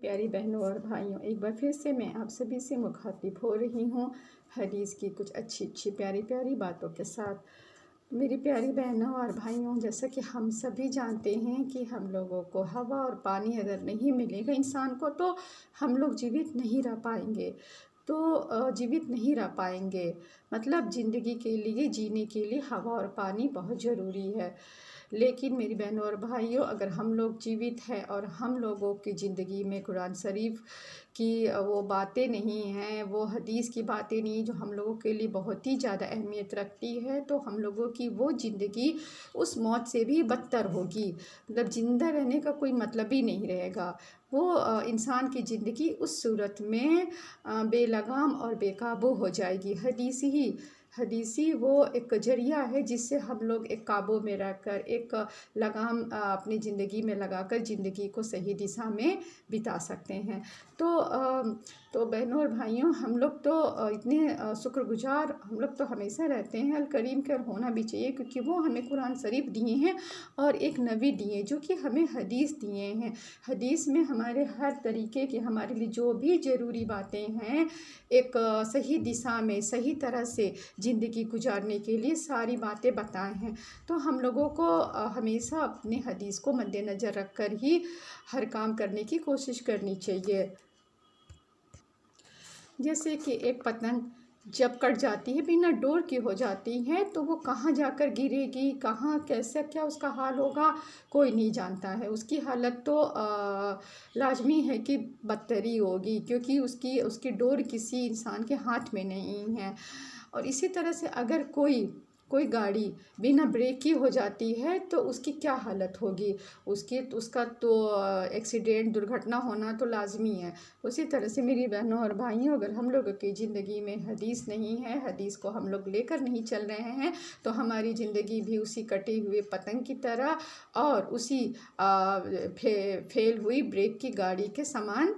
प्यारी बहनों और भाइयों, एक बार फिर से मैं आप सभी से मुखातिब हो रही हूँ हदीस की कुछ अच्छी अच्छी प्यारी प्यारी बातों के साथ। मेरी प्यारी बहनों और भाइयों, जैसा कि हम सभी जानते हैं कि हम लोगों को हवा और पानी अगर नहीं मिलेगा इंसान को तो हम लोग जीवित नहीं रह पाएंगे। जीवित नहीं रह पाएंगे मतलब ज़िंदगी के लिए, जीने के लिए हवा और पानी बहुत ज़रूरी है। लेकिन मेरी बहनों और भाइयों, अगर हम लोग जीवित हैं और हम लोगों की ज़िंदगी में कुरान शरीफ की वो बातें नहीं हैं, वो हदीस की बातें नहीं जो हम लोगों के लिए बहुत ही ज़्यादा अहमियत रखती है, तो हम लोगों की वो ज़िंदगी उस मौत से भी बदतर होगी। मतलब ज़िंदा रहने का कोई मतलब ही नहीं रहेगा। वो इंसान की ज़िंदगी उस सूरत में बेलगाम और बेकाबू हो जाएगी। हदीसी वो एक ज़रिया है जिससे हम लोग एक काबू में रहकर एक लगाम अपनी ज़िंदगी में लगाकर ज़िंदगी को सही दिशा में बिता सकते हैं। तो बहनों और भाइयों, हम लोग तो इतने शुक्रगुजार हम लोग तो हमेशा रहते हैं। अल करीम का होना भी चाहिए, क्योंकि वो हमें कुरान शरीफ दिए हैं और एक नबी दिए जो कि हमें हदीस दिए हैं। हदीस में हमारे हर तरीके की, हमारे लिए जो भी ज़रूरी बातें हैं, एक सही दिशा में सही तरह से ज़िंदगी गुजारने के लिए सारी बातें बताए हैं। तो हम लोगों को हमेशा अपने हदीस को मद्देनज़र रख कर ही हर काम करने की कोशिश करनी चाहिए। जैसे कि एक पतंग जब कट जाती है, बिना डोर की हो जाती है, तो वो कहाँ जाकर गिरेगी, कहाँ कैसे क्या उसका हाल होगा, कोई नहीं जानता है। उसकी हालत तो लाजमी है कि बदतर ही होगी, क्योंकि उसकी डोर किसी इंसान के हाथ में नहीं है। और इसी तरह से अगर कोई गाड़ी बिना ब्रेक की हो जाती है तो उसकी क्या हालत होगी, उसका तो एक्सीडेंट, दुर्घटना होना तो लाजमी है। उसी तरह से मेरी बहनों और भाइयों, अगर हम लोगों की ज़िंदगी में हदीस नहीं है, हदीस को हम लोग लेकर नहीं चल रहे हैं, तो हमारी ज़िंदगी भी उसी कटे हुए पतंग की तरह और उसी फेल हुई ब्रेक की गाड़ी के समान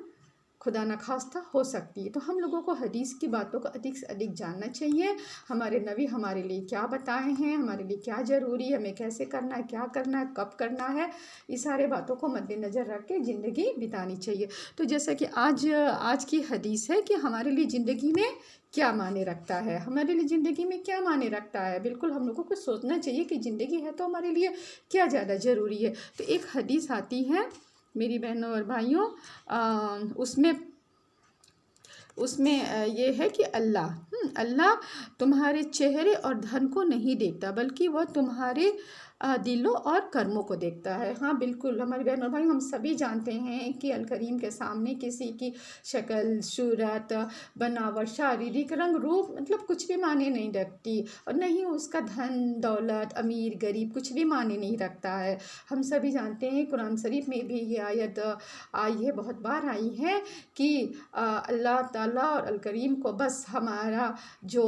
खुदा न खास्ता हो सकती है। तो हम लोगों को हदीस की बातों को अधिक से अधिक जानना चाहिए। हमारे नबी हमारे लिए क्या बताए हैं, हमारे लिए क्या ज़रूरी है, हमें कैसे करना है, क्या करना है, कब करना है, इस सारे बातों को मद्देनज़र रख के ज़िंदगी बितानी चाहिए। तो जैसा कि आज की हदीस है कि हमारे लिए ज़िंदगी में क्या माने रखता है, हमारे लिए ज़िंदगी में क्या माने रखता है। बिल्कुल हम लोगों को सोचना चाहिए कि ज़िंदगी है तो हमारे लिए क्या ज़्यादा ज़रूरी है। तो एक हदीस आती है मेरी बहनों और भाइयों, उसमें ये है कि अल्लाह तुम्हारे चेहरे और धन को नहीं देखता, बल्कि वह तुम्हारे दिलों और कर्मों को देखता है। हाँ बिल्कुल, हमारे बहन और भाई, हम सभी जानते हैं कि अल करीम के सामने किसी की शक्ल, सूरत, बनावट, शारीरिक रंग, रूप मतलब कुछ भी मायने नहीं रखती, और नहीं उसका धन दौलत, अमीर गरीब कुछ भी मायने नहीं रखता है। हम सभी जानते हैं कुरान शरीफ में भी ये आयत आई है, बहुत बार आई है कि अल्लाह ताला और अल करीम को बस हमारा जो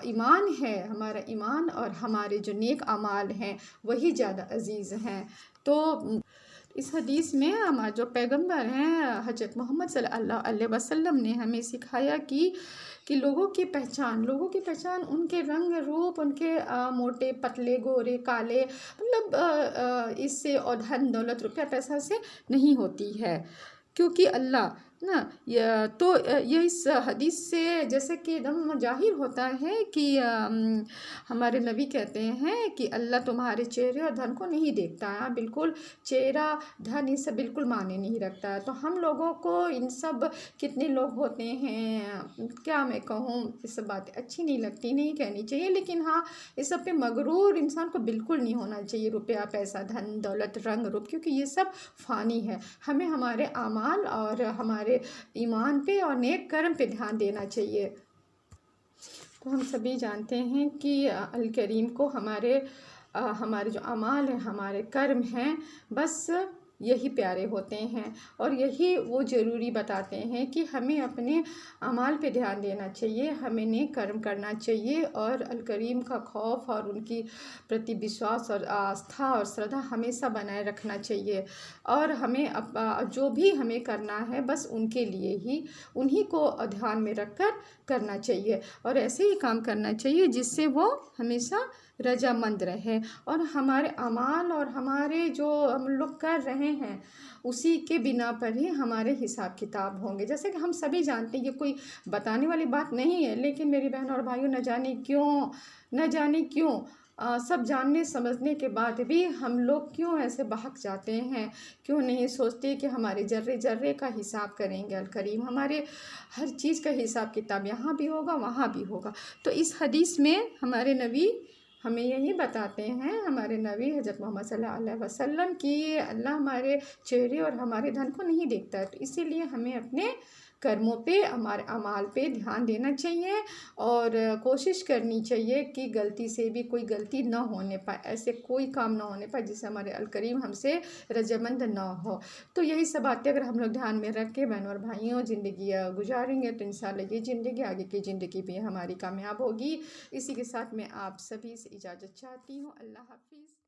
ईमान है, हमारा ईमान और हमारे जो नेक अमाल हैं वही ज़्यादा अजीज़ हैं। तो इस हदीस में हमारे जो पैगंबर हैं हज़रत मोहम्मद सल्लल्लाहु अलैहि वसल्लम ने हमें सिखाया कि लोगों की पहचान उनके रंग रूप, उनके मोटे पतले गोरे काले मतलब इससे और धन दौलत रुपया पैसा से नहीं होती है, क्योंकि अल्लाह ना ये इस हदीस से जैसे कि एकदम जाहिर होता है कि हमारे नबी कहते हैं कि अल्लाह तुम्हारे चेहरे और धन को नहीं देखता है। बिल्कुल, चेहरा धन ये सब बिल्कुल मायने नहीं रखता है। तो हम लोगों को इन सब, कितने लोग होते हैं, क्या मैं कहूँ, ये सब बातें अच्छी नहीं लगती, नहीं कहनी चाहिए, लेकिन हाँ इस सब पे मगरूर इंसान को बिल्कुल नहीं होना चाहिए। रुपया पैसा धन दौलत रंग रूप, क्योंकि ये सब फ़ानी है। हमें हमारे आमाल और हमारे ईमान पे और नेक कर्म पे ध्यान देना चाहिए। तो हम सभी जानते हैं कि अल करीम को हमारे जो अमाल हैं, हमारे कर्म हैं, बस यही प्यारे होते हैं और यही वो ज़रूरी बताते हैं कि हमें अपने अमाल पे ध्यान देना चाहिए, हमें नेक कर्म करना चाहिए और अल करीम का खौफ और उनकी प्रति विश्वास और आस्था और श्रद्धा हमेशा बनाए रखना चाहिए। और हमें जो भी हमें करना है बस उनके लिए ही, उन्हीं को ध्यान में रखकर करना चाहिए और ऐसे ही काम करना चाहिए जिससे वो हमेशा रजामंद रहे और हमारे अमाल और हमारे जो हम लोग कर रहे हैं उसी के बिना पर ही हमारे हिसाब किताब होंगे। जैसे कि हम सभी जानते हैं, ये कोई बताने वाली बात नहीं है, लेकिन मेरी बहन और भाइयों, न जाने क्यों सब जानने समझने के बाद भी हम लोग क्यों ऐसे बहक जाते हैं। क्यों नहीं सोचते कि हमारे जर्रे जर्रे का हिसाब करेंगे अल करीम, हमारे हर चीज़ का हिसाब किताब यहाँ भी होगा वहाँ भी होगा। तो इस हदीस में हमारे नबी हमें यही बताते हैं, हमारे नबी हज़रत मोहम्मद सल्लल्लाहु अलैहि वसल्लम कि अल्लाह हमारे चेहरे और हमारे धन को नहीं देखता है। तो इसीलिए हमें अपने कर्मों पे, हमारे अमाल पे ध्यान देना चाहिए और कोशिश करनी चाहिए कि गलती से भी कोई गलती ना होने पाए, ऐसे कोई काम ना होने पाए जिससे हमारे अल करीम हमसे रजामंद ना हो। तो यही सब बातें अगर हम लोग ध्यान में रख के बहनों और भाइयों ज़िंदगी गुजारेंगे तो इंशाल्लाह ये ज़िंदगी, आगे की ज़िंदगी भी हमारी कामयाब होगी। इसी के साथ मैं आप सभी से इजाज़त चाहती हूँ। अल्लाह हाफिज़।